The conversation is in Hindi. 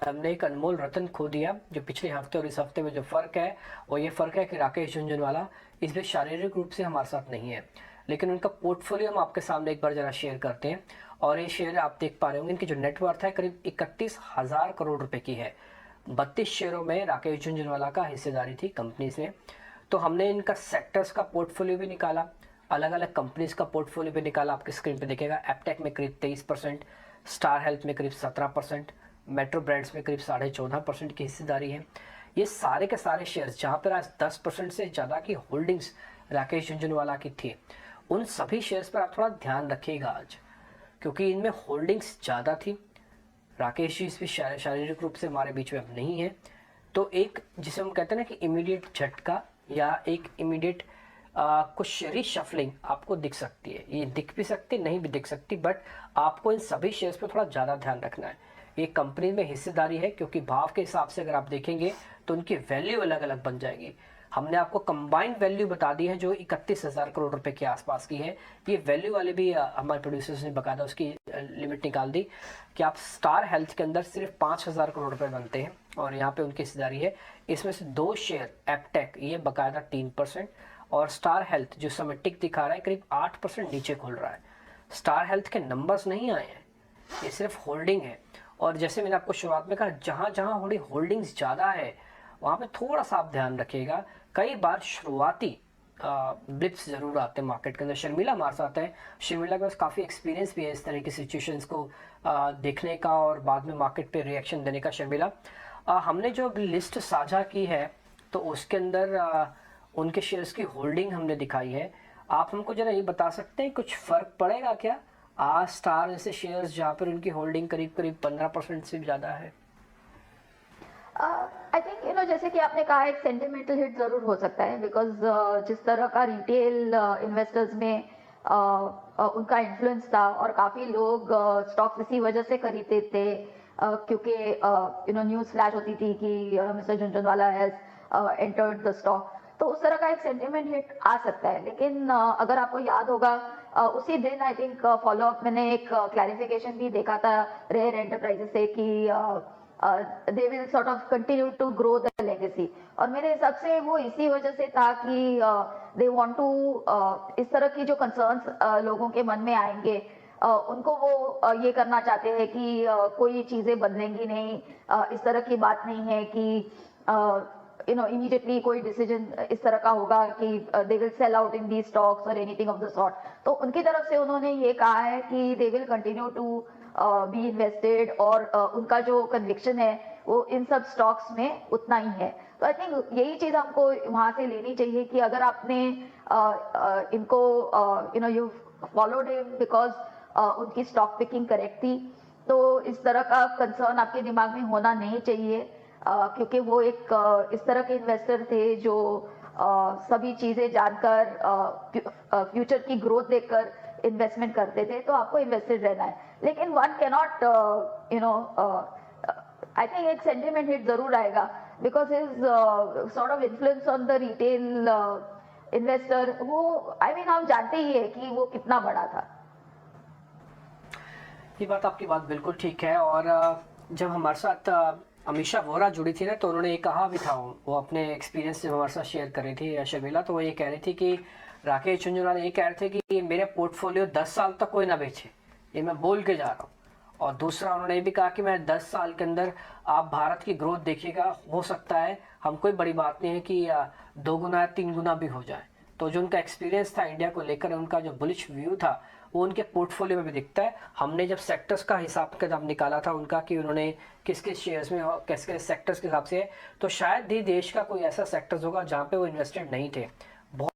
हमने एक अनमोल रतन खो दिया। जो पिछले हफ्ते और इस हफ्ते में जो फ़र्क है वो ये फ़र्क है कि राकेश झुनझुनवाला इसमें शारीरिक रूप से हमारे साथ नहीं है, लेकिन उनका पोर्टफोलियो हम आपके सामने एक बार ज़रा शेयर करते हैं। और ये शेयर आप देख पा रहे होंगे, इनकी जो नेटवर्थ है करीब 31,000 करोड़ रुपए की है। 32 शेयरों में राकेश झुनझुनवाला का हिस्सेदारी थी कंपनीज में। तो हमने इनका सेक्टर्स का पोर्टफोलियो भी निकाला, अलग अलग कंपनीज का पोर्टफोलियो भी निकाला। आपकी स्क्रीन पे देखेगा, एपटेक में करीब 23%, स्टार हेल्थ में करीब 17%, मेट्रो ब्रांड्स में करीब 14.5% की हिस्सेदारी है। ये सारे के सारे शेयर्स जहाँ पर आज 10% से ज़्यादा की होल्डिंग्स राकेश झुनझुनवाला की थी, उन सभी शेयर्स पर आप थोड़ा ध्यान रखिएगा आज, क्योंकि इनमें होल्डिंग्स ज़्यादा थी। राकेश जी इस भी शारीरिक रूप से हमारे बीच में अब नहीं है। तो एक जिसे हम कहते हैं ना कि इमीडिएट झटका या एक इमीडिएट कुछ शेयर शफलिंग आपको दिख सकती है। ये दिख भी सकती, नहीं भी दिख सकती, बट आपको इन सभी शेयर्स पर थोड़ा ज़्यादा ध्यान रखना है। ये कंपनी में हिस्सेदारी है, क्योंकि भाव के हिसाब से अगर आप देखेंगे तो उनकी वैल्यू अलग अलग बन जाएगी। हमने आपको कंबाइंड वैल्यू बता दी है जो 31,000 करोड़ रुपए के आसपास की है। ये वैल्यू वाले भी हमारे प्रोड्यूसर्स ने बकायदा उसकी लिमिट निकाल दी कि आप स्टार हेल्थ के अंदर सिर्फ 5,000 करोड़ रुपए बनते हैं और यहाँ पे उनकी हिस्सेदारी है। इसमें से 2 शेयर एपटेक ये बकायदा 3%, और स्टार हेल्थ जो समय टिक दिखा रहा है करीब 8% नीचे खुल रहा है। स्टार हेल्थ के नंबर्स नहीं आए हैं, ये सिर्फ होल्डिंग है। और जैसे मैंने आपको शुरुआत में कहा, जहाँ जहाँ होल्डिंग्स ज़्यादा है वहाँ पे थोड़ा सा आप ध्यान रखिएगा। कई बार शुरुआती ब्लिप्स जरूर आते हैं मार्केट के अंदर। शर्मिला हमारे साथ है, शर्मिला के पास काफ़ी एक्सपीरियंस भी है इस तरह की सिचुएशंस को देखने का और बाद में मार्केट पे रिएक्शन देने का। शर्मिला, हमने जो अभी लिस्ट साझा की है तो उसके अंदर उनके शेयर्स की होल्डिंग हमने दिखाई है। आप हमको जरा ये बता सकते हैं कुछ फ़र्क पड़ेगा क्या आज स्टार जैसे शेयर्स जहाँ पर उनकी होल्डिंग करीब करीब 15% से भी ज़्यादा है? आई थिंक जैसे कि आपने कहा, एक सेंटिमेंटल हिट जरूर हो सकता है, बिकॉज जिस तरह का रिटेल इन्वेस्टर्स में उनका इन्फ्लुएंस था और काफी लोग स्टॉक्स इसी वजह से खरीदते थे क्योंकि न्यूज फ्लैश होती थी कि mister Jhunjhunwala has entered the stock. तो उस तरह का एक सेंटिमेंट हिट आ सकता है। लेकिन अगर आपको याद होगा, उसी दिन आई थिंक फॉलो अप मैंने एक क्लैरिफिकेशन भी देखा था रेयर एंटरप्राइजेस से कि they will sort of continue to grow the legacy। और मेरे हिसाब से वो इसी वजह से था कि they want to इस तरह की जो concerns लोगों के मन में आएंगे, उनको वो ये करना चाहते हैं कि कोई चीजें बदलेंगी नहीं। इस तरह की बात नहीं है कि immediately कोई डिसीजन इस तरह का होगा कि they will sell out in these stocks or anything of the sort। तो उनकी तरफ से उन्होंने ये कहा है कि they will continue to be invested, और उनका जो कन्विक्शन है वो इन सब स्टॉक्स में उतना ही है। तो आई थिंक यही चीज हमको वहां से लेनी चाहिए कि अगर आपने इनको यू फॉलोड हिम बिकॉज उनकी स्टॉक पिकिंग करेक्ट थी, तो इस तरह का कंसर्न आपके दिमाग में होना नहीं चाहिए, क्योंकि वो एक इस तरह के इन्वेस्टर थे जो सभी चीजें जानकर फ्यूचर की ग्रोथ देखकर इन्वेस्टमेंट करते थे। तो आपको इन्वेस्टेड रहना है, लेकिन वन कैनॉट आई थिंक एक सेंटिमेंट हिट जरूर आएगा because his sort of influence on the retail investor, वो हम जानते ही है कि वो कितना बड़ा था। ये बात आपकी बात बिल्कुल ठीक है। और जब हमारे साथ अमीशा वोरा जुड़ी थी ना, तो उन्होंने ये कहा भी था, वो अपने एक्सपीरियंस जब हमारे साथ शेयर कर रही थी शर्मिला, तो वो ये कह रही थी कि राकेश झुनझुनवाला ये कह रहे थे कि मेरे पोर्टफोलियो 10 साल तक कोई ना बेचे, ये मैं बोल के जा रहा हूँ। और दूसरा उन्होंने ये भी कहा कि मैं 10 साल के अंदर आप भारत की ग्रोथ देखिएगा, हो सकता है हम कोई बड़ी बात नहीं है कि 2 गुना या 3 गुना भी हो जाए। तो जो उनका एक्सपीरियंस था इंडिया को लेकर, उनका जो बुलिश व्यू था, वो उनके पोर्टफोलियो में भी दिखता है। हमने जब सेक्टर्स का हिसाब किताब निकाला था उनका कि उन्होंने किस किस शेयर्स में और किस किस सेक्टर्स के हिसाब से है, तो शायद ही देश का कोई ऐसा सेक्टर्स होगा जहाँ पे वो इन्वेस्टेड नहीं थे।